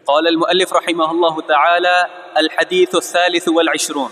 قال المؤلف رحمه الله تعالى: الحديث 23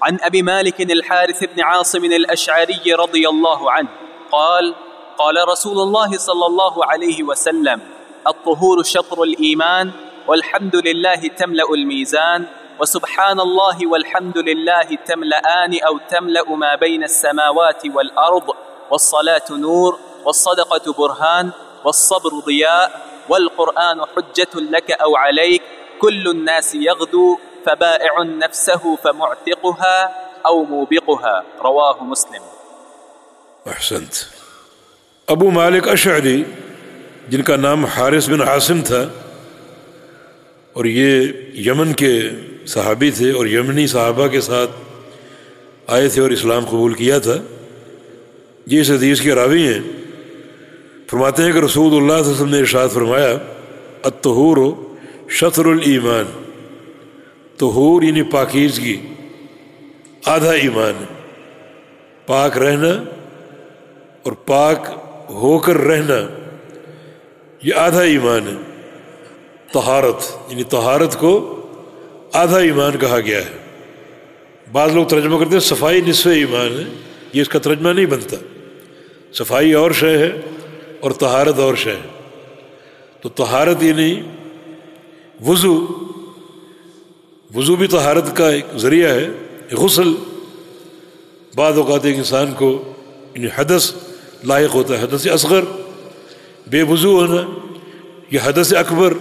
عن أبي مالك الحارث بن عاصم الأشعري رضي الله عنه قال: قال رسول الله صلى الله عليه وسلم: الطهور شطر الإيمان، والحمد لله تملأ الميزان، وسبحان الله والحمد لله تملأان أو تملأ ما بين السماوات والأرض، والصلاة نور، والصدقة برهان، والصبر ضياء، والقرآن حجة لك أو عليك، كل الناس يغدو فبائع نفسه فمعتقها أو موبقها. رواه مسلم. احسنت. ابو مالک اشعری جن کا نام حارث بن عاصم تھا اور یہ یمن کے صحابی تھے اور یمنی صحابہ کے ساتھ آئے تھے اور اسلام قبول کیا تھا، یہ اس حدیث کے راوی ہیں۔ فرماتے ہیں کہ رسول اللہ صلی اللہ علیہ وسلم نے ارشاد فرمایا: الطہور شطر الایمان، طہور یعنی پاکیزگی آدھا ایمان ہے۔ پاک رہنا اور پاک ہو کر رہنا یہ آدھا ایمان ہے۔ طہارت یعنی طہارت کو آدھا ایمان کہا گیا ہے۔ بعض لوگ ترجمہ کرتے ہیں صفائی نصف ایمان ہے، یہ اس کا ترجمہ نہیں بنتا۔ صفائی اور شے ہے اور طہارت اور شے ہے۔ تو طہارت یعنی وضو بھی طہارت کا ایک ذریعہ ہے۔ غسل بعض اوقات ایک انسان کو یعنی حدث لاحق ہوتا ہے، حدث اصغر، بے وضو ہونا، یہ حدث اکبر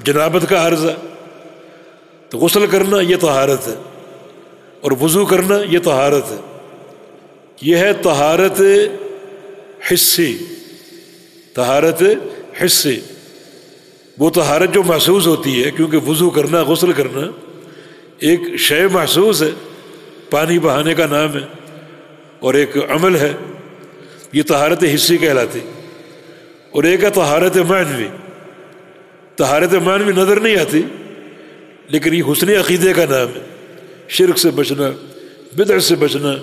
جنابت کا عارضہ۔ تو غسل کرنا یہ طہارت ہے اور وضو کرنا یہ طہارت ہے۔ یہ ہے طہارت حسی، طہارت حسی، وہ طہارت جو محسوس ہوتی ہے، کیونکہ وضو کرنا، غسل کرنا ایک شے محسوس ہے، پانی بہانے کا نام ہے اور ایک عمل ہے، یہ طہارت حسی کہلاتی۔ اور ایک ہے طہارت معنوی۔ طہارت معنوی نظر نہیں آتی لیکن یہ حسن عقیدے کا نام ہے، شرک سے بچنا، بدعت سے بچنا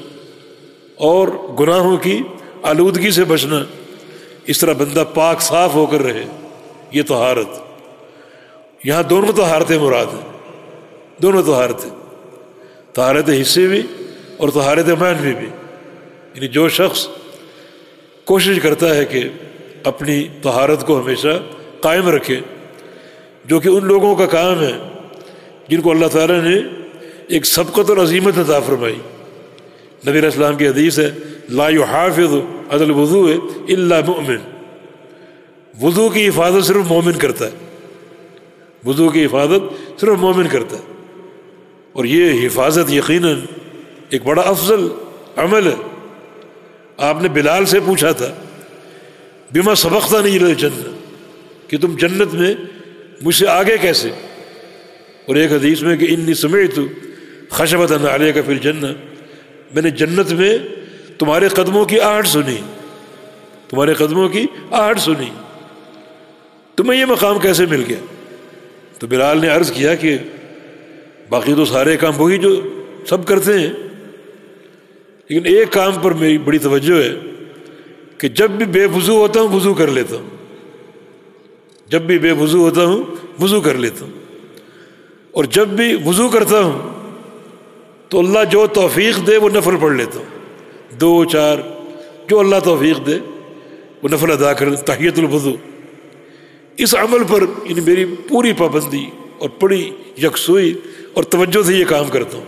اور گناہوں کی آلودگی سے بچنا، اس طرح بندہ پاک صاف ہو کر رہے، یہ طہارت۔ یہاں دونوں طہارتیں مراد ہیں، دونوں طہارتیں، طہارت حسی بھی اور طہارت معنوی بھی۔ یعنی جو شخص کوشش کرتا ہے کہ اپنی طہارت کو ہمیشہ قائم رکھے، جو کہ ان لوگوں کا کام ہے جن کو اللہ تعالیٰ نے ایک سبقت اور عظیمت عطا فرمائی۔ نبی علیہ السلام کی حدیث ہے: لا يحافظ على الوضوء الا مؤمن، وضو کی حفاظت صرف مومن کرتا ہے، وضو کی حفاظت صرف مومن کرتا ہے۔ اور یہ حفاظت یقیناً ایک بڑا افضل عمل ہے۔ آپ نے بلال سے پوچھا تھا: بما سبقتنی الی الجنہ، کہ تم جنت میں مجھ سے آگے کیسے؟ اور ایک حدیث میں کہ انی سمعت خشبۃ علیک فی الجنہ، میں نے جنت میں تمہارے قدموں کی آہٹ سنی، تمہارے قدموں کی آہٹ سنی، تمہیں یہ مقام کیسے مل گیا؟ تو بلال نے عرض کیا کہ باقی تو سارے کام وہی جو سب کرتے ہیں، لیکن ایک کام پر میری بڑی توجہ ہے کہ جب بھی بے وضو ہوتا ہوں وضو کر لیتا ہوں، جب بھی بے وضو ہوتا ہوں وضو کر لیتا ہوں، اور جب بھی وضو کرتا ہوں تو اللہ جو توفیق دے وہ نفل پڑھ لیتا ہوں، 2 4 جو اللہ توفیق دے وہ نفل ادا کر، تحیۃ الوضو۔ اس عمل پر یعنی میری پوری پابندی اور بڑی یکسوئی اور توجہ سے یہ کام کرتا ہوں۔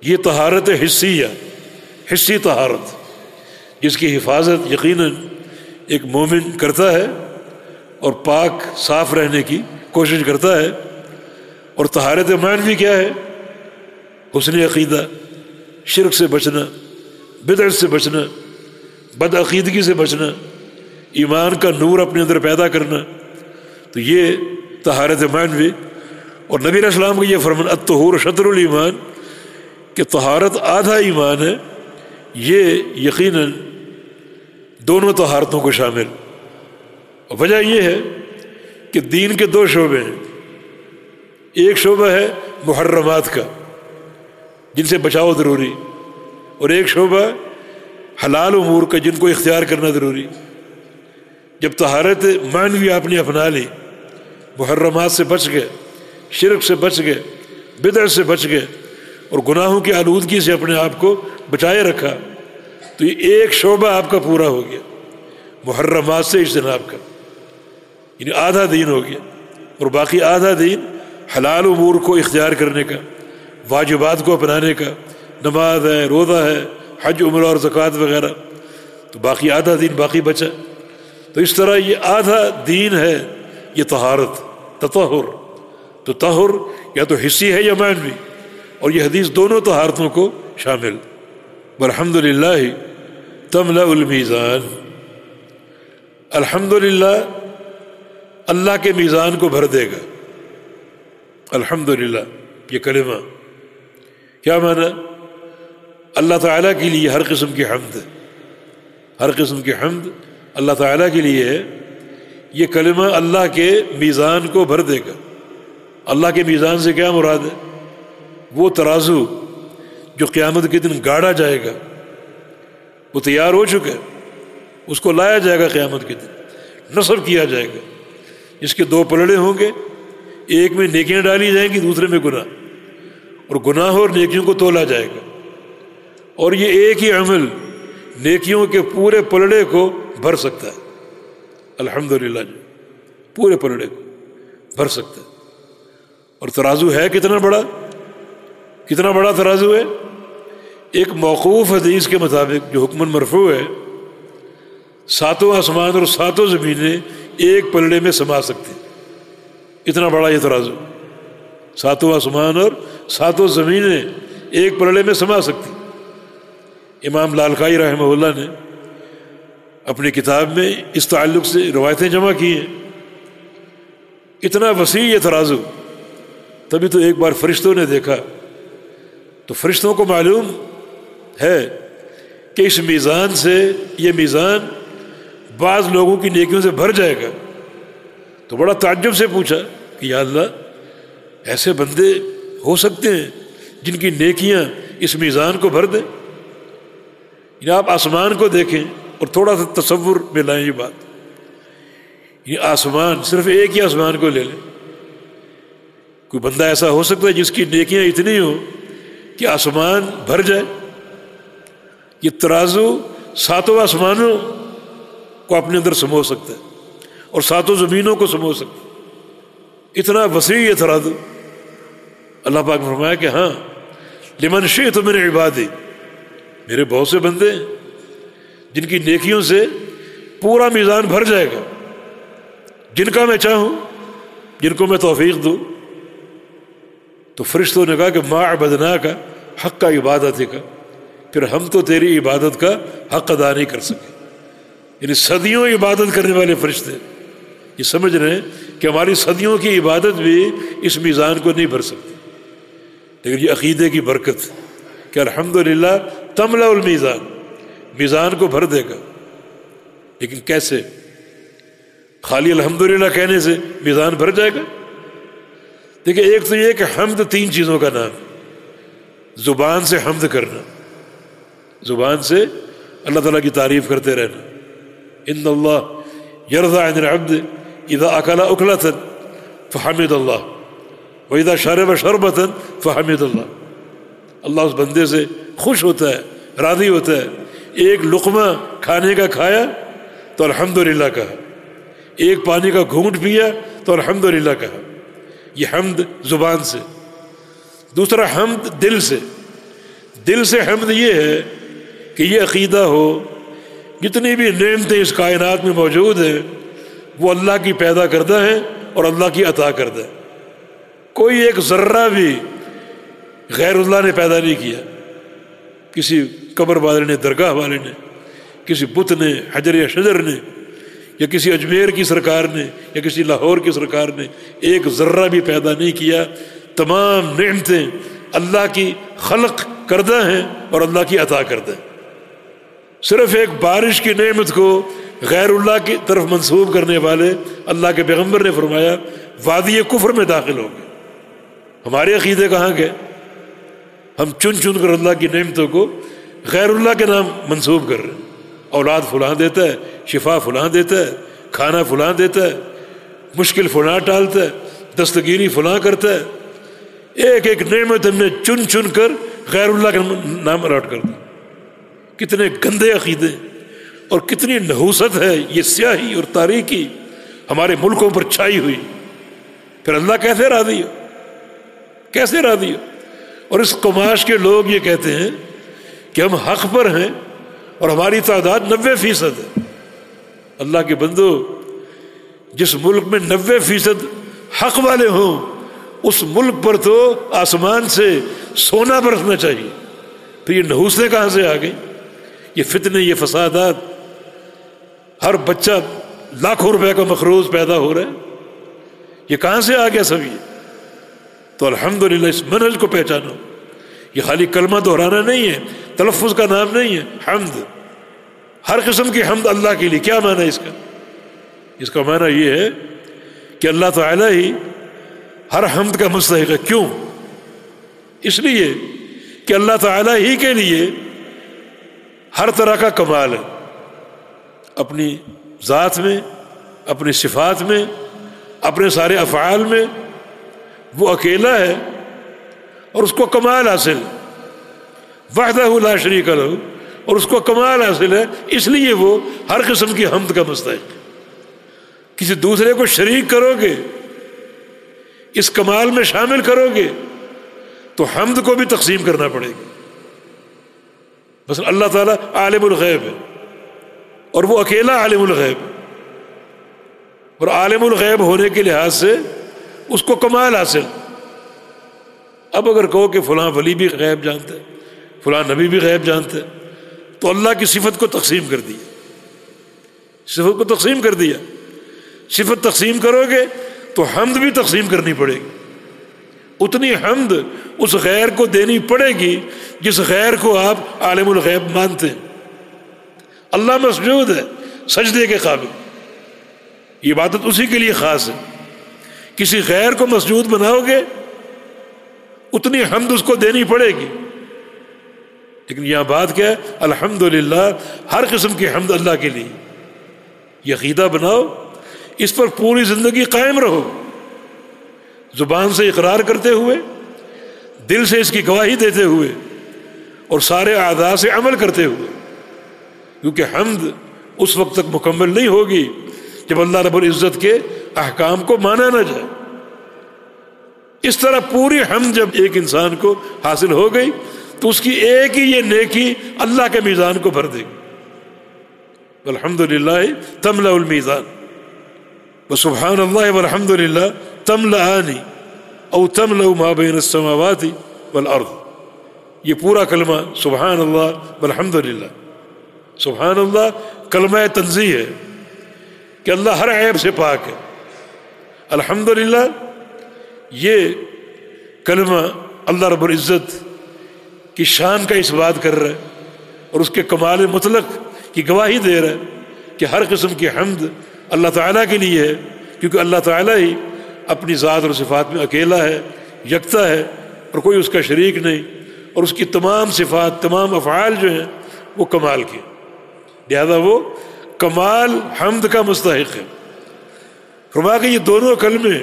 یہ طہارت حسیہ، حسی طہارت، جس کی حفاظت یقیناً ایک مومن کرتا ہے اور پاک صاف رہنے کی کوشش کرتا ہے۔ اور طہارت معنوی کیا ہے؟ حسن عقیدہ، شرک سے بچنا، بدعت سے بچنا، بدعقیدگی سے بچنا، ایمان کا نور اپنے اندر پیدا کرنا۔ تو یہ طہارت معنوی۔ اور نبی علیہ السلام کو یہ فرمان الطہور شطر الایمان، کہ طہارت آدھا ایمان ہے، یہ یقیناً دونوں طہارتوں کو شامل۔ وجہ یہ ہے کہ دین کے 2 شعبے ہیں، ایک شعبہ ہے محرمات کا جن سے بچاؤ ضروری، اور ایک شعبہ حلال امور کا جن کو اختیار کرنا ضروری۔ جب طہارت معنوی آپ نے اپنا لی، محرمات سے بچ گئے، شرک سے بچ گئے، بدعت سے بچ گئے اور گناہوں کی آلودگی سے اپنے آپ کو بچائے رکھا، تو یہ ایک شعبہ آپ کا پورا ہو گیا، محرمات سے اجتناب کا، یعنی آدھا دین ہو گیا۔ اور باقی آدھا دین حلال امور کو اختیار کرنے کا، واجبات کو اپنانے کا، نماز ہے، روزہ ہے، حج عمرہ اور زکوٰۃ وغیرہ، تو باقی آدھا دین باقی بچا۔ تو اس طرح یہ آدھا دین ہے یہ طہارت، تطہر۔ تو طہر یا تو حصی ہے یا معنوی، اور یہ حدیث دونوں طہارتوں کو شامل۔ والحمدللہ تملأ المیزان، الحمدللہ اللہ کے میزان کو بھر دے گا۔ الحمدللہ یہ کلمہ کیا معنی؟ اللہ تعالیٰ کے لیے ہر قسم کی حمد ہے، ہر قسم کی حمد اللہ تعالیٰ کے لیے ہے۔ یہ کلمہ اللہ کے میزان کو بھر دے گا۔ اللہ کے میزان سے کیا مراد ہے؟ وہ ترازو جو قیامت کے دن گاڑا جائے گا، وہ تیار ہو چکا ہے، اس کو لایا جائے گا قیامت کے دن، نصب کیا جائے گا، اس کے دو پلڑے ہوں گے، ایک میں نیکیاں ڈالی جائیں گی، دوسرے میں گناہ، اور گناہوں اور نیکیوں کو تولا جائے گا۔ اور یہ ایک ہی عمل نیکیوں کے پورے پلڑے کو بھر سکتا ہے۔ الحمدللہ جو پورے پلڑے کو بھر سکتا ہے۔ اور ترازو ہے کتنا بڑا، کتنا بڑا ترازو ہے؟ ایک موقوف حدیث کے مطابق جو حکماً مرفوع ہے، ساتوں آسمان اور ساتوں زمینیں ایک پلڑے میں سما سکتے، اتنا بڑا یہ ترازو، ساتوں آسمان اور ساتوں زمینیں ایک پلڑے میں سما سکتی۔ امام لالکائی رحمہ اللہ نے اپنی کتاب میں اس تعلق سے روایتیں جمع کی ہیں۔ اتنا وسیع یہ ترازو، تبھی تو ایک بار فرشتوں نے دیکھا تو فرشتوں کو معلوم ہے کہ اس میزان سے، یہ میزان بعض لوگوں کی نیکیوں سے بھر جائے گا، تو بڑا تعجب سے پوچھا کہ یا اللہ، ایسے بندے ہو سکتے ہیں جن کی نیکیاں اس میزان کو بھر دیں؟ یعنی آپ آسمان کو دیکھیں اور تھوڑا سا تصور میں لائیں یہ بات، یہ آسمان، صرف ایک ہی آسمان کو لے لیں، کوئی بندہ ایسا ہو سکتا ہے جس کی نیکیاں اتنی ہوں کہ آسمان بھر جائے؟ یہ ترازو ساتوں آسمانوں کو اپنے اندر سمو سکتا ہے اور ساتوں زمینوں کو سمو سکتا ہے، اتنا وسیع یہ ترازو۔ اللہ پاک نے فرمایا کہ ہاں، لمن شئت من عبادی، میرے بہت سے بندے ہیں جن کی نیکیوں سے پورا میزان بھر جائے گا، جن کا میں چاہوں، جن کو میں توفیق دوں۔ تو فرشتوں نے کہا کہ ما عبدناک حق کا عبادت کا، پھر ہم تو تیری عبادت کا حق ادا نہیں کر سکے۔ یعنی صدیوں عبادت کرنے والے فرشتے یہ سمجھ رہے ہیں کہ ہماری صدیوں کی عبادت بھی اس میزان کو نہیں بھر سکتی، لیکن یہ عقیدے کی برکت کہ الحمدللہ تملأ المیزان، میزان کو بھر دے گا۔ لیکن کیسے؟ خالی الحمدللہ کہنے سے میزان بھر جائے گا؟ دیکھیں، ایک تو یہ کہ حمد تین چیزوں کا نام، زبان سے حمد کرنا، زبان سے اللہ تعالیٰ کی تعریف کرتے رہنا۔ ان اللہ یرضی عن العبد اذا اکل اکلۃ فحمد اللہ واذا شرب شربۃ فحمد اللہ۔ اللہ اس بندے سے خوش ہوتا ہے، راضی ہوتا ہے، ایک لقمہ کھانے کا کھایا تو الحمدللہ کہا، ایک پانی کا گھونٹ پیا تو الحمدللہ کہا۔ یہ حمد زبان سے۔ دوسرا حمد دل سے، دل سے حمد یہ ہے کہ یہ عقیدہ ہو جتنی بھی نعمتیں اس کائنات میں موجود ہیں وہ اللہ کی پیدا کردہ ہیں اور اللہ کی عطا کردہ ہے، کوئی ایک ذرہ بھی غیر اللہ نے پیدا نہیں کیا، کسی قبر والے نے، درگاہ والے نے، کسی بت نے، حجر یا شجر نے، یا کسی اجمیر کی سرکار نے، یا کسی لاہور کی سرکار نے ایک ذرہ بھی پیدا نہیں کیا۔ تمام نعمتیں اللہ کی خلق کردہ ہیں اور اللہ کی عطا کردہ ہیں۔ صرف ایک بارش کی نعمت کو غیر اللہ کی طرف منسوب کرنے والے اللہ کے پیغمبر نے فرمایا وادی کفر میں داخل ہو گئے۔ ہمارے عقیدے کہاں گئے؟ ہم چن چن کر اللہ کی نعمتوں کو غیر اللہ کے نام منسوب کر رہے ہیں۔ اولاد فلاں دیتا ہے، شفا فلاں دیتا ہے، کھانا فلاں دیتا ہے، مشکل فلاں ٹالتا ہے، دستگیری فلاں کرتا ہے، ایک ایک نعمت ہم نے چن چن کر غیر اللہ کا نام الاٹ کر دیا۔ کتنے گندے عقیدے اور کتنی نحوست ہے یہ سیاہی اور تاریکی ہمارے ملکوں پر چھائی ہوئی۔ پھر اللہ کیسے راضی ہو، کیسے راضی ہو؟ اور اس قماش کے لوگ یہ کہتے ہیں کہ ہم حق پر ہیں اور ہماری تعداد 90% ہے۔ اللہ کے بندو، جس ملک میں 90% حق والے ہوں اس ملک پر تو آسمان سے سونا برسنا چاہیے۔ پھر یہ نحوستیں کہاں سے آ گئی؟ یہ فتنے، یہ فسادات، ہر بچہ لاکھوں روپے کا مخروض پیدا ہو رہا ہے، یہ کہاں سے آ گیا سب؟ یہ تو الحمدللہ اس منہج کو پہچانو۔ یہ خالی کلمہ دہرانا نہیں ہے، تلفظ کا نام نہیں ہے، حمد، ہر قسم کی حمد اللہ کے لیے۔ کیا معنی ہے اس کا؟ اس کا معنی یہ ہے کہ اللہ تعالیٰ ہی ہر حمد کا مستحق ہے۔ کیوں؟ اس لیے کہ اللہ تعالیٰ ہی کے لیے ہر طرح کا کمال ہے، اپنی ذات میں، اپنی صفات میں، اپنے سارے افعال میں وہ اکیلا ہے اور اس کو کمال حاصل، وحدہ لا شریک لہ، اور اس کو کمال حاصل ہے، اس لیے وہ ہر قسم کی حمد کا مستحق ہے۔ کسی دوسرے کو شریک کرو گے، اس کمال میں شامل کرو گے تو حمد کو بھی تقسیم کرنا پڑے گا۔ بس اللہ تعالیٰ عالم الغیب ہے اور وہ اکیلا عالم الغیب ہے، اور عالم الغیب ہونے کے لحاظ سے اس کو کمال حاصل۔ اب اگر کہو کہ فلاں ولی بھی غیب جانتا ہے، فلاں نبی بھی غیب جانتا ہے، تو اللہ کی صفت کو تقسیم کر دیا، صفت کو تقسیم کر دیا۔ صفت تقسیم کرو گے تو حمد بھی تقسیم کرنی پڑے گی، اتنی حمد اس غیر کو دینی پڑے گی جس غیر کو آپ عالم الغیب مانتے ہیں۔ اللہ مسجود ہے، سجدے کے قابل، یہ عبادت اسی کے لیے خاص ہے۔ کسی غیر کو مسجود بناؤ گے اتنی حمد اس کو دینی پڑے گی، لیکن یہاں بات کیا ہے؟ الحمدللہ، ہر قسم کی حمد اللہ کے لیے۔ یہ عقیدہ بناؤ، اس پر پوری زندگی قائم رہو، زبان سے اقرار کرتے ہوئے، دل سے اس کی گواہی دیتے ہوئے، اور سارے اعضاء سے عمل کرتے ہوئے، کیونکہ حمد اس وقت تک مکمل نہیں ہوگی جب اللہ رب العزت کے احکام کو مانا نہ جائے۔ اس طرح پوری حمد جب ایک انسان کو حاصل ہو گئی تو اس کی ایک ہی یہ نیکی اللہ کے میزان کو بھر دے گی۔ الحمدللہ تملأ المیزان، وسبحان اللہ والحمد للہ تملأان او تملأ ما بین السماوات والارض۔ یہ پورا کلمہ سبحان اللہ والحمد للہ، سبحان اللہ کلمہ تنزیہ ہے کہ اللہ ہر عیب سے پاک ہے۔ الحمدللہ یہ کلمہ اللہ رب العزت کی شان کا اس بات کر رہا ہے اور اس کے کمال مطلق کی گواہی دے رہا ہے کہ ہر قسم کی حمد اللہ تعالیٰ کے لیے ہے، کیونکہ اللہ تعالیٰ ہی اپنی ذات اور صفات میں اکیلا ہے، یکتا ہے، اور کوئی اس کا شریک نہیں، اور اس کی تمام صفات، تمام افعال جو ہیں وہ کمال کے، لہذا وہ کمال حمد کا مستحق ہے۔ فرمایا کہ یہ دونوں کلمے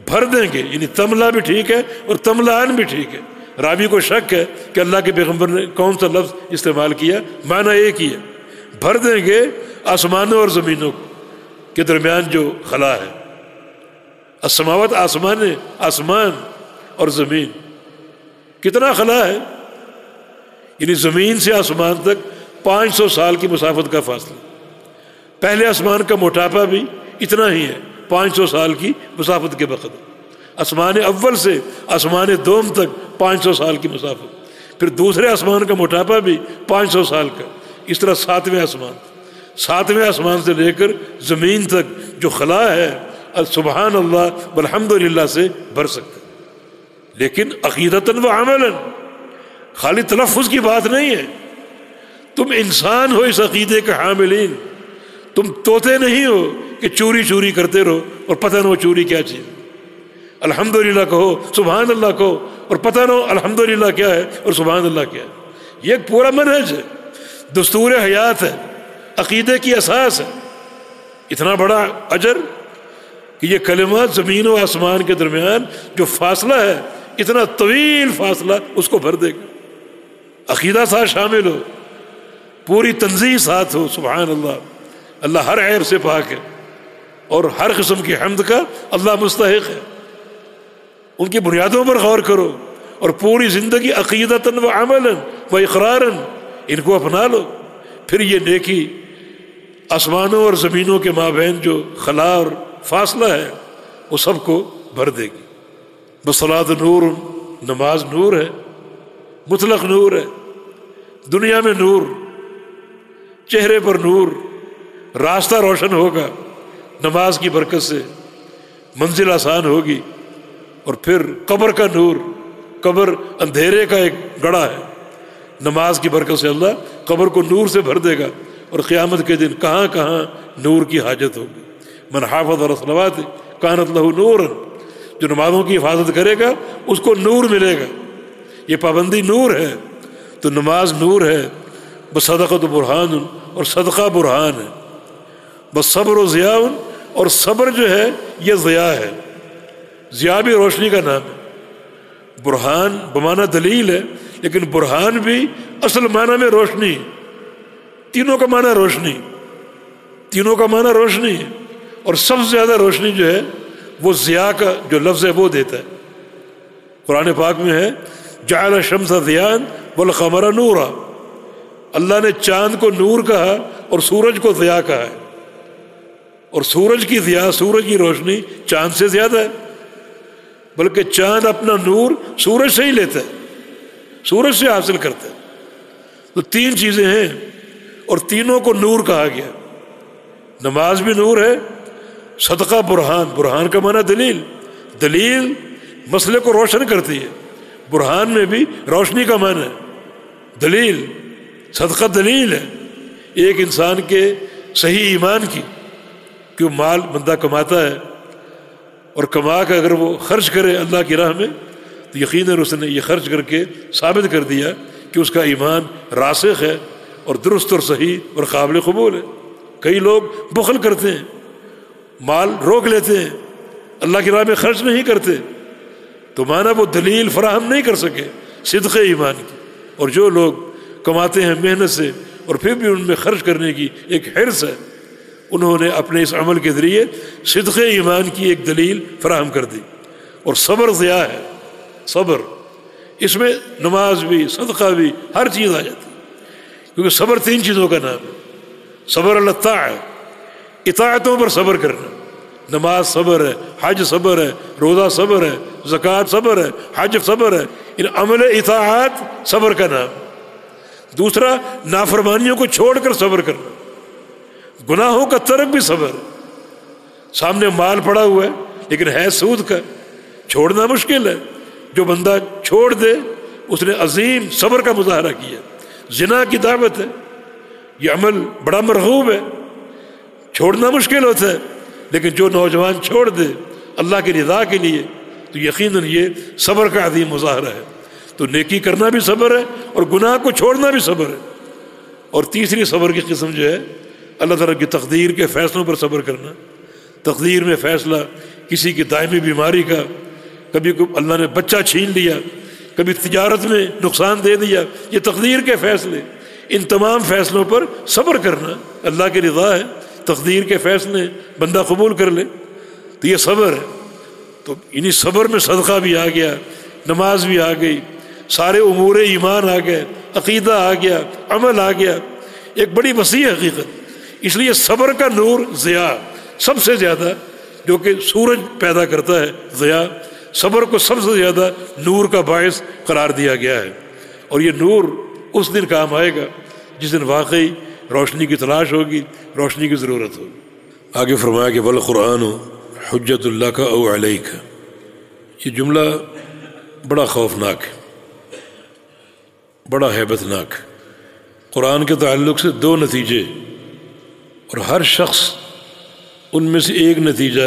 بھر دیں گے، یعنی تملا بھی ٹھیک ہے اور تملان بھی ٹھیک ہے۔ راوی کو شک ہے کہ اللہ کے پیغمبر نے کون سا لفظ استعمال کیا، معنی ایک ہی ہے، بھر دیں گے آسمانوں اور زمینوں کے درمیان جو خلا ہے۔ السماوات آسمان اور زمین، کتنا خلا ہے؟ یعنی زمین سے آسمان تک 500 سال کی مسافت کا فاصلہ۔ پہلے آسمان کا موٹاپا بھی اتنا ہی ہے، 500 سال کی مسافت کے بقدر۔ آسمان اول سے آسمان دوم تک 500 سال کی مسافت، پھر دوسرے آسمان کا موٹاپا بھی 500 سال کا، اس طرح ساتویں آسمان سے لے کر زمین تک جو خلا ہے سبحان اللہ والحمد للہ سے بھر سکتے۔ لیکن عقیدتاً و عملاً، خالی تلفظ کی بات نہیں ہے۔ تم انسان ہو اس عقیدے کے حاملین، تم طوطے نہیں ہو کہ چوری چوری کرتے رہو اور پتہ نہ ہو چوری کیا چیز۔ الحمدللہ کہو، سبحان اللہ کہو، اور پتہ نہ ہو الحمدللہ کیا ہے اور سبحان اللہ کیا ہے۔ یہ ایک پورا منہج ہے، دستور حیات ہے، عقیدے کی اساس ہے۔ اتنا بڑا اجر کہ یہ کلمات زمین و آسمان کے درمیان جو فاصلہ ہے، اتنا طویل فاصلہ، اس کو بھر دے گا۔ عقیدہ ساتھ شامل ہو، پوری تنزیہ ساتھ ہو، سبحان اللہ، اللہ ہر عیب سے پاک ہے اور ہر قسم کی حمد کا اللہ مستحق ہے۔ ان کی بنیادوں پر غور کرو اور پوری زندگی عقیدتاً و عملاً و اقراراً ان کو اپنا لو، پھر یہ نیکی آسمانوں اور زمینوں کے مابین جو خلا اور فاصلہ ہے وہ سب کو بھر دے گی۔ بصلاۃ نور، نماز نور ہے، مطلق نور ہے، دنیا میں نور، چہرے پر نور، راستہ روشن ہوگا نماز کی برکت سے، منزل آسان ہوگی۔ اور پھر قبر کا نور، قبر اندھیرے کا ایک گڑھا ہے، نماز کی برکت سے اللہ قبر کو نور سے بھر دے گا، اور قیامت کے دن کہاں کہاں نور کی حاجت ہوگی۔ من حافظ علی الصلوات کانت لہ نورا، جو نمازوں کی حفاظت کرے گا اس کو نور ملے گا، یہ پابندی نور ہے، تو نماز نور ہے۔ بصدقۃ برہان، اور صدقہ برہان ہے۔ بس صبر و ضیاء، اور صبر جو ہے یہ ضیاء ہے۔ ضیاء بھی روشنی کا نام ہے۔ برہان بمعنی دلیل ہے، لیکن برہان بھی اصل معنی میں روشنی، تینوں کا معنی روشنی، تینوں کا معنی روشنی ہے۔ اور سب سے زیادہ روشنی جو ہے وہ ضیاء کا جو لفظ ہے وہ دیتا ہے۔ قرآن پاک میں ہے جعل الشمس ضیاء والقمر نورا، اللہ نے چاند کو نور کہا اور سورج کو ضیاء کہا ہے، اور سورج کی ضیاء، سورج کی روشنی چاند سے زیادہ ہے، بلکہ چاند اپنا نور سورج سے ہی لیتا ہے، سورج سے حاصل کرتا ہے۔ تو تین چیزیں ہیں اور تینوں کو نور کہا گیا۔ نماز بھی نور ہے، صدقہ برہان، برہان کا معنی دلیل، دلیل مسئلے کو روشن کرتی ہے، برہان میں بھی روشنی کا معنی ہے، دلیل، صدقہ دلیل ہے ایک انسان کے صحیح ایمان کی، کہ وہ مال بندہ کماتا ہے اور کما کے اگر وہ خرچ کرے اللہ کی راہ میں تو یقیناً اس نے یہ خرچ کر کے ثابت کر دیا کہ اس کا ایمان راسخ ہے اور درست اور صحیح اور قابل قبول ہے۔ کئی لوگ بخل کرتے ہیں، مال روک لیتے ہیں، اللہ کی راہ میں خرچ نہیں کرتے، تو مانا وہ دلیل فراہم نہیں کر سکے صدق ایمان کی۔ اور جو لوگ کماتے ہیں محنت سے اور پھر بھی ان میں خرچ کرنے کی ایک حرص ہے، انہوں نے اپنے اس عمل کے ذریعے صدق ایمان کی ایک دلیل فراہم کر دی۔ اور صبر ضیاء ہے، صبر، اس میں نماز بھی، صدقہ بھی، ہر چیز آ جاتی ہے، کیونکہ صبر تین چیزوں کا نام ہے۔ صبر علی الطاعۃ، اطاعتوں پر صبر کرنا، نماز صبر ہے، حج صبر ہے، روزہ صبر ہے، زکوٰۃ صبر ہے، حج صبر ہے، ان عمل اطاعت صبر کا نام۔ دوسرا نافرمانیوں کو چھوڑ کر صبر کرنا، گناہوں کا ترک بھی صبر، سامنے مال پڑا ہوا ہے لیکن ہے سود کا، چھوڑنا مشکل ہے، جو بندہ چھوڑ دے اس نے عظیم صبر کا مظاہرہ کیا۔ زنا کی دعوت ہے، یہ عمل بڑا مرغوب ہے، چھوڑنا مشکل ہوتا ہے، لیکن جو نوجوان چھوڑ دے اللہ کی رضا کے لیے تو یقیناً یہ صبر کا عظیم مظاہرہ ہے۔ تو نیکی کرنا بھی صبر ہے اور گناہ کو چھوڑنا بھی صبر ہے۔ اور تیسری صبر کی قسم جو ہے اللہ تعالیٰ کی تقدیر کے فیصلوں پر صبر کرنا۔ تقدیر میں فیصلہ کسی کی دائمی بیماری کا، کبھی اللہ نے بچہ چھین لیا، کبھی تجارت میں نقصان دے دیا، یہ تقدیر کے فیصلے، ان تمام فیصلوں پر صبر کرنا اللہ کی رضا ہے، تقدیر کے فیصلے بندہ قبول کر لے تو یہ صبر ہے۔ تو انہی صبر میں صدقہ بھی آ گیا، نماز بھی آ گئی، سارے امور ایمان آ گئے، عقیدہ آ گیا، عمل آ گیا، ایک بڑی وسیع حقیقت۔ اس لیے صبر کا نور ضیاء سب سے زیادہ، جو کہ سورج پیدا کرتا ہے ضیاء، صبر کو سب سے زیادہ نور کا باعث قرار دیا گیا ہے۔ اور یہ نور اس دن کام آئے گا جس دن واقعی روشنی کی تلاش ہوگی، روشنی کی ضرورت ہوگی۔ آگے فرمایا کہ والقرآن حجت اللہ کا او علیک، یہ جملہ بڑا خوفناک ہے، بڑا ہیبت ناک۔ قرآن کے تعلق سے دو نتیجے، اور ہر شخص ان میں سے ایک نتیجہ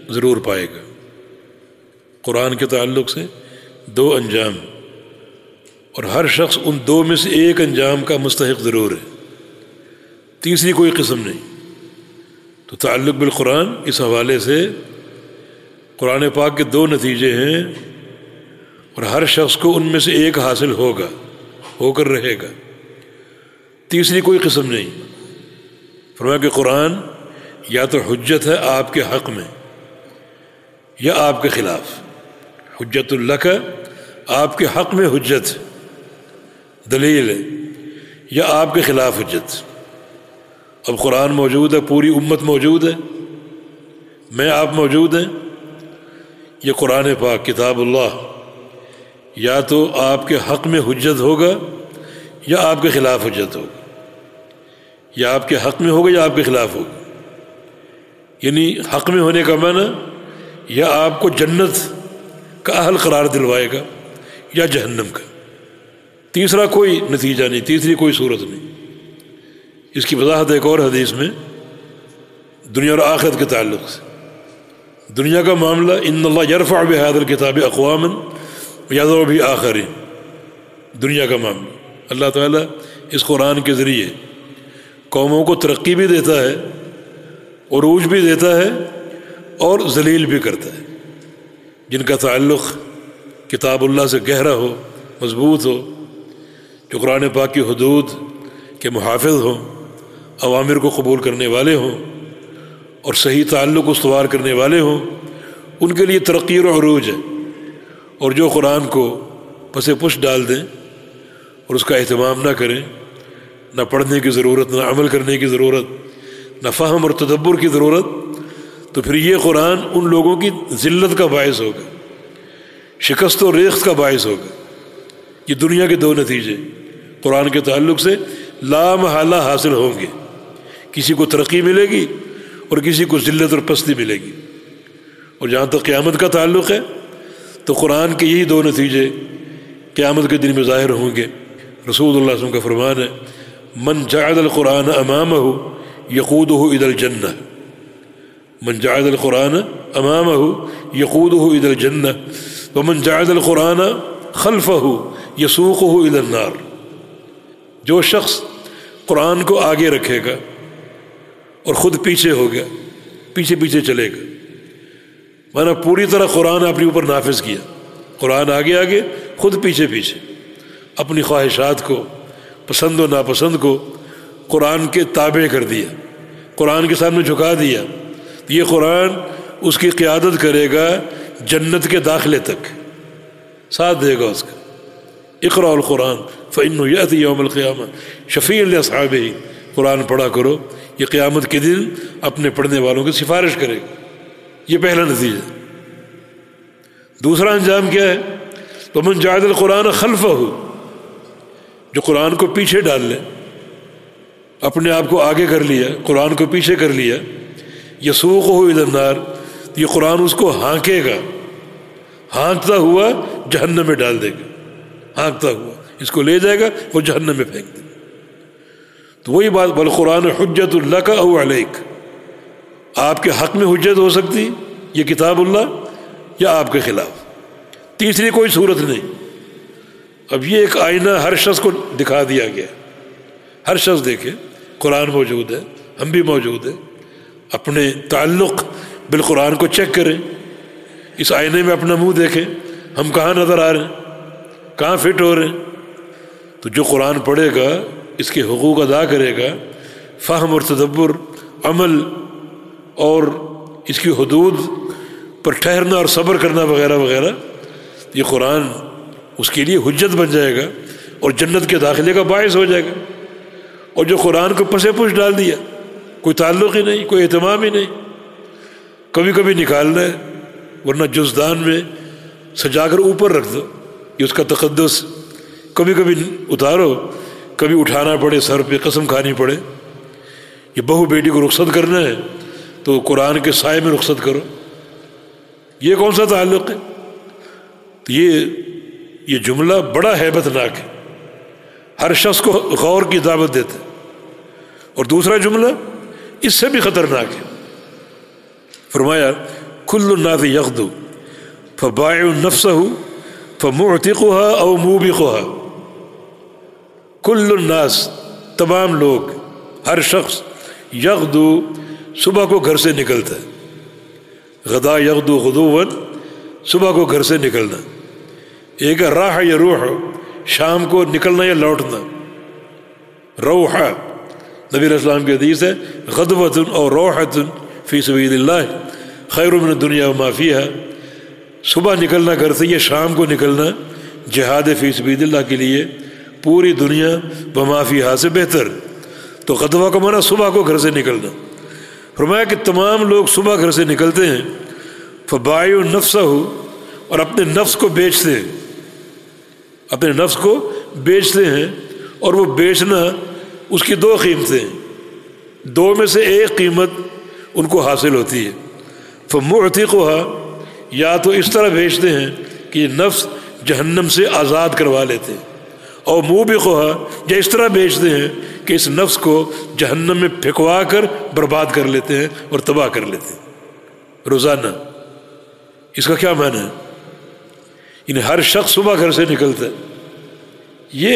ضرور پائے گا۔ قرآن کے تعلق سے دو انجام، اور ہر شخص ان دو میں سے ایک انجام کا مستحق ضرور ہے، تیسری کوئی قسم نہیں۔ تو تعلق بالقرآن اس حوالے سے قرآن پاک کے دو نتیجے ہیں اور ہر شخص کو ان میں سے ایک حاصل ہوگا، ہو کر رہے گا، تیسری کوئی قسم نہیں۔ فرمایا کہ قرآن یا تو حجت ہے آپ کے حق میں یا آپ کے خلاف، حجت لک آپ کے حق میں حجت دلیل ہے یا آپ کے خلاف حجت۔ اب قرآن موجود ہے، پوری امت موجود ہے، میں آپ موجود ہیں، یہ قرآن پاک کتاب اللہ یا تو آپ کے حق میں حجت ہوگا یا آپ کے خلاف حجت ہوگا، یا آپ کے حق میں ہوگا یا آپ کے خلاف ہوگا۔ یعنی حق میں ہونے کا معنی یا آپ کو جنت کا اہل قرار دلوائے گا یا جہنم کا، تیسرا کوئی نتیجہ نہیں، تیسری کوئی صورت نہیں۔ اس کی وضاحت ایک اور حدیث میں دنیا اور آخرت کے تعلق سے۔ دنیا کا معاملہ ان اللہ یرفع بہذا الکتاب اقواما ویضع بہ آخرین، دنیا کا معاملہ اللہ تعالیٰ اس قرآن کے ذریعے قوموں کو ترقی بھی دیتا ہے، عروج بھی دیتا ہے اور ذلیل بھی کرتا ہے۔ جن کا تعلق کتاب اللہ سے گہرا ہو، مضبوط ہو، جو قرآن پاک کی حدود کے محافظ ہوں، اوامر کو قبول کرنے والے ہوں اور صحیح تعلق استوار کرنے والے ہوں، ان کے لیے ترقی اور عروج ہے۔ اور جو قرآن کو پس پش ڈال دیں اور اس کا اہتمام نہ کریں، نہ پڑھنے کی ضرورت، نہ عمل کرنے کی ضرورت، نہ فہم اور تدبر کی ضرورت، تو پھر یہ قرآن ان لوگوں کی ذلت کا باعث ہوگا، شکست و ریخت کا باعث ہوگا۔ یہ دنیا کے دو نتیجے قرآن کے تعلق سے لا محالہ حاصل ہوں گے، کسی کو ترقی ملے گی اور کسی کو ذلت اور پستی ملے گی۔ اور جہاں تک قیامت کا تعلق ہے تو قرآن کے یہی دو نتیجے قیامت کے دن میں ظاہر ہوں گے۔ رسول اللہ صلی اللہ علیہ وسلم کا فرمان ہے من جعل القرآن امامہ یقودہ الی الجنہ، من جعل القرآن امامہ یقودہ الی الجنہ ومن جعل القرآن خلفہ یسوقہ الی النار۔ جو شخص قرآن کو آگے رکھے گا اور خود پیچھے ہوگا، پیچھے پیچھے چلے گا، مانا پوری طرح قرآن اپنے اوپر نافذ کیا، قرآن آگے آگے، خود پیچھے پیچھے، اپنی خواہشات کو، پسند و ناپسند کو قرآن کے تابع کر دیا، قرآن کے سامنے جھکا دیا، یہ قرآن اس کی قیادت کرے گا جنت کے داخلے تک، ساتھ دے گا اس کا۔ اقرأ القرآن فإنه یأتی یوم القیامہ شفیعا لأصحابہ، قرآن پڑھا کرو، یہ قیامت کے دن اپنے پڑھنے والوں کی سفارش کرے گا۔ یہ پہلا نتیجہ۔ دوسرا انجام کیا ہے؟ ومن جعل القرآن خلفہ، جو قرآن کو پیچھے ڈال لے، اپنے آپ کو آگے کر لیا، قرآن کو پیچھے کر لیا، یسوقہ الی النار، یہ قرآن اس کو ہانکے گا، ہانکتا ہوا جہنم میں ڈال دے گا، ہانکتا ہوا اس کو لے جائے گا، وہ جہنم میں پھینک دے گا۔ تو وہی بات، بالقرآن حجت لک او علیک، آپ کے حق میں حجت ہو سکتی یہ کتاب اللہ یا آپ کے خلاف، تیسری کوئی صورت نہیں۔ اب یہ ایک آئینہ ہر شخص کو دکھا دیا گیا، ہر شخص دیکھے قرآن موجود ہے، ہم بھی موجود ہیں، اپنے تعلق بالقرآن کو چیک کریں، اس آئینے میں اپنا منہ دیکھیں، ہم کہاں نظر آ رہے ہیں، کہاں فٹ ہو رہے ہیں۔ تو جو قرآن پڑھے گا، اس کے حقوق ادا کرے گا، فہم اور تدبر، عمل اور اس کی حدود پر ٹھہرنا اور صبر کرنا وغیرہ وغیرہ، یہ قرآن اس کے لیے حجت بن جائے گا اور جنت کے داخلے کا باعث ہو جائے گا۔ اور جو قرآن کو پس پش ڈال دیا، کوئی تعلق ہی نہیں، کوئی اہتمام ہی نہیں، کبھی کبھی نکالنا ہے ورنہ جزدان میں سجا کر اوپر رکھ دو، یہ اس کا تقدس، کبھی کبھی اتارو، کبھی اٹھانا پڑے سر پہ، قسم کھانی پڑے۔ یہ بہو بیٹی کو رخصت کرنا ہے تو قرآن کے سائے میں رخصت کرو، یہ کون سا تعلق ہے؟ تو یہ جملہ بڑا ہیبت ناک ہے، ہر شخص کو غور کی دعوت دیتا ہے۔ اور دوسرا جملہ اس سے بھی خطرناک ہے، فرمایا کل الناس یغدو فبائع نفسہ فمعتقها او موبقها، کل الناس تمام لوگ، ہر شخص، یغدو صبح کو گھر سے نکلتا ہے، غدا یغدو غدوًا، صبح کو گھر سے نکلنا. ایک راح یا روح، شام کو نکلنا یا لوٹنا. روح نبی علیہ السلام کی حدیث ہے، غدوۃ اور روحۃ فی سبیل اللہ خیر من الدنیا وما فیہا. صبح نکلنا گھر سے یا شام کو نکلنا جہاد فی سبیل اللہ کے لیے پوری دنیا وما فیہا سے بہتر. تو غدوہ کا معنی صبح کو گھر سے نکلنا. فرمایا کہ تمام لوگ صبح گھر سے نکلتے ہیں، فبائع نفسہ، اور اپنے نفس کو بیچتے ہیں، اپنے نفس کو بیچتے ہیں. اور وہ بیچنا اس کی دو قیمتیں ہیں، دو میں سے ایک قیمت ان کو حاصل ہوتی ہے. فمعتقها، یا تو اس طرح بیچتے ہیں کہ یہ نفس جہنم سے آزاد کروا لیتے ہیں، اور موبقها، یا اس طرح بیچتے ہیں کہ اس نفس کو جہنم میں پھینکوا کر برباد کر لیتے ہیں اور تباہ کر لیتے ہیں. روزانہ اس کا کیا معنی ہے؟ یعنی ہر شخص صبح گھر سے نکلتا ہے. یہ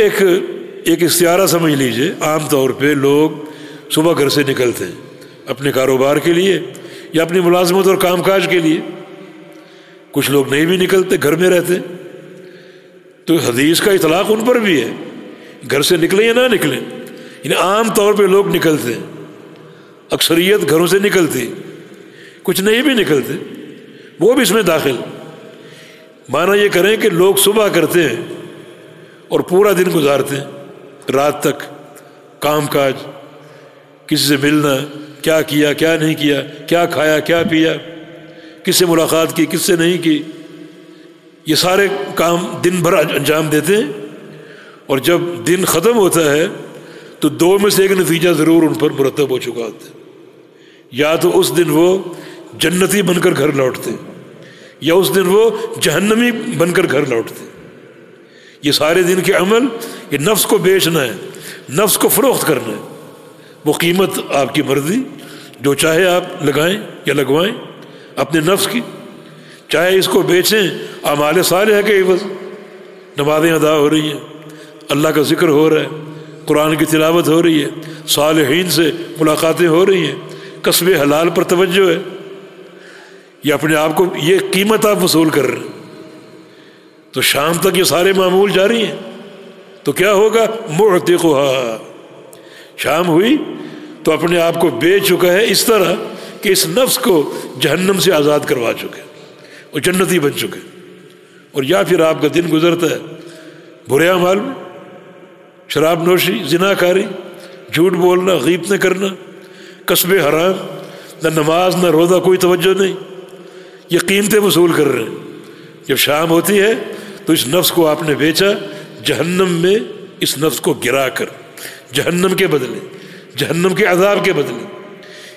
ایک استعارہ سمجھ لیجئے. عام طور پہ لوگ صبح گھر سے نکلتے ہیں اپنے کاروبار کے لیے یا اپنی ملازمت اور کام کاج کے لیے. کچھ لوگ نہیں بھی نکلتے، گھر میں رہتے. تو حدیث کا اطلاق ان پر بھی ہے، گھر سے نکلیں یا نہ نکلیں. یعنی عام طور پہ لوگ نکلتے ہیں، اکثریت گھروں سے نکلتی، کچھ نہیں بھی نکلتے، وہ بھی اس میں داخل. معنی یہ کریں کہ لوگ صبح کرتے ہیں اور پورا دن گزارتے ہیں، رات تک کام کاج، کسی سے ملنا، کیا کیا کیا نہیں کیا، کیا کھایا کیا پیا، کس سے ملاقات کی کس سے نہیں کی، یہ سارے کام دن بھر انجام دیتے ہیں. اور جب دن ختم ہوتا ہے تو دو میں سے ایک نتیجہ ضرور ان پر مرتب ہو چکا ہوتا ہے. یا تو اس دن وہ جنتی بن کر گھر لوٹتے، یا اس دن وہ جہنمی بن کر گھر لوٹتے. یہ سارے دن کے عمل، یہ نفس کو بیچنا ہے، نفس کو فروخت کرنا ہے. وہ قیمت آپ کی مرضی، جو چاہے آپ لگائیں یا لگوائیں اپنے نفس کی. چاہے اس کو بیچیں اعمال صالحہ کے عوض، نمازیں ادا ہو رہی ہیں، اللہ کا ذکر ہو رہا ہے، قرآن کی تلاوت ہو رہی ہے، صالحین سے ملاقاتیں ہو رہی ہیں، کسب حلال پر توجہ ہے، یا اپنے آپ کو یہ قیمت آپ وصول کر رہے ہیں. تو شام تک یہ سارے معمول جاری ہیں. تو کیا ہوگا؟ معتقها، شام ہوئی تو اپنے آپ کو بیچ چکا ہے اس طرح کہ اس نفس کو جہنم سے آزاد کروا چکے اور جنتی بن چکے. اور یا پھر آپ کا دن گزرتا ہے برے اعمال میں، شراب نوشی، زنا کاری، جھوٹ بولنا، غیبتیں کرنا، کسب حرام، نہ نماز نہ روزہ، کوئی توجہ نہیں، یہ قیمتیں وصول کر رہے ہیں. جب شام ہوتی ہے تو اس نفس کو آپ نے بیچا جہنم میں، اس نفس کو گرا کر جہنم کے بدلے، جہنم کے عذاب کے بدلے.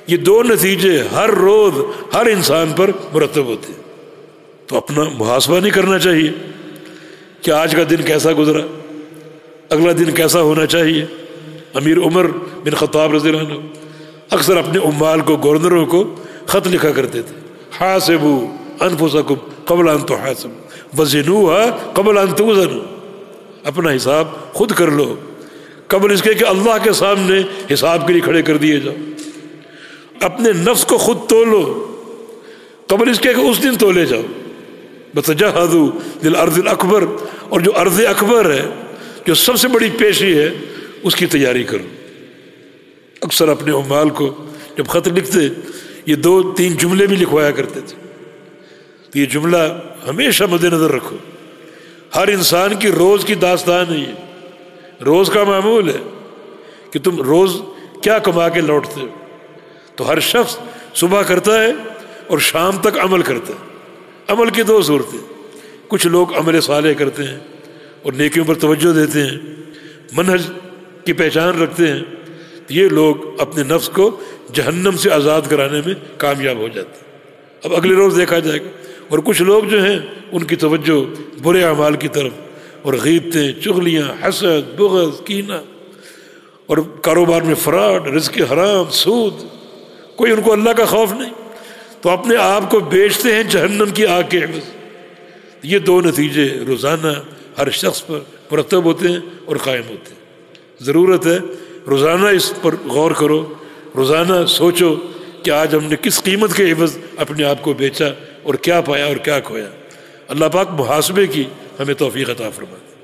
یہ دو نتیجے ہر روز ہر انسان پر مرتب ہوتے ہیں. تو اپنا محاسبہ نہیں کرنا چاہیے کہ آج کا دن کیسا گزرا، اگلا دن کیسا ہونا چاہیے. امیر عمر بن خطاب رضی اللہ عنہ اکثر اپنے عمال کو، گورنروں کو خط لکھا کرتے تھے، حاسبوا انفسکم قبل ان تحاسبوا وزنوها قبل ان توزنوا. اپنا حساب خود کر لو قبل اس کے کہ اللہ کے سامنے حساب کے لیے کھڑے کر دیے جاؤ. اپنے نفس کو خود تولو قبل اس کے کہ اس دن تولے جاؤ. بتجہزوا للارض الاکبر، اور جو ارض اکبر ہے، جو سب سے بڑی پیشی ہے، اس کی تیاری کرو. اکثر اپنے عمال کو جب خط لکھتے یہ 2-3 جملے بھی لکھوایا کرتے تھے. تو یہ جملہ ہمیشہ مد نظر رکھو. ہر انسان کی روز کی داستان ہے، یہ روز کا معمول ہے کہ تم روز کیا کما کے لوٹتے ہو. تو ہر شخص صبح کرتا ہے اور شام تک عمل کرتا ہے. عمل کی 2 صورتیں، کچھ لوگ عمل صالح کرتے ہیں اور نیکیوں پر توجہ دیتے ہیں، منہج کی پہچان رکھتے ہیں. یہ لوگ اپنے نفس کو جہنم سے آزاد کرانے میں کامیاب ہو جاتے ہیں. اب اگلے روز دیکھا جائے گا. اور کچھ لوگ جو ہیں ان کی توجہ برے اعمال کی طرف، اور غیبتیں، چغلیاں، حسد، بغض، کینہ، اور کاروبار میں فراڈ، رزق حرام، سود، کوئی ان کو اللہ کا خوف نہیں. تو اپنے آپ کو بیچتے ہیں جہنم کی آگ کے عوض. یہ 2 نتیجے روزانہ ہر شخص پر مرتب ہوتے ہیں اور قائم ہوتے ہیں. ضرورت ہے روزانہ اس پر غور کرو، روزانہ سوچو کہ آج ہم نے کس قیمت کے عوض اپنے آپ کو بیچا اور کیا پایا اور کیا کھویا۔ اللہ پاک محاسبے کی ہمیں توفیق عطا فرمائے۔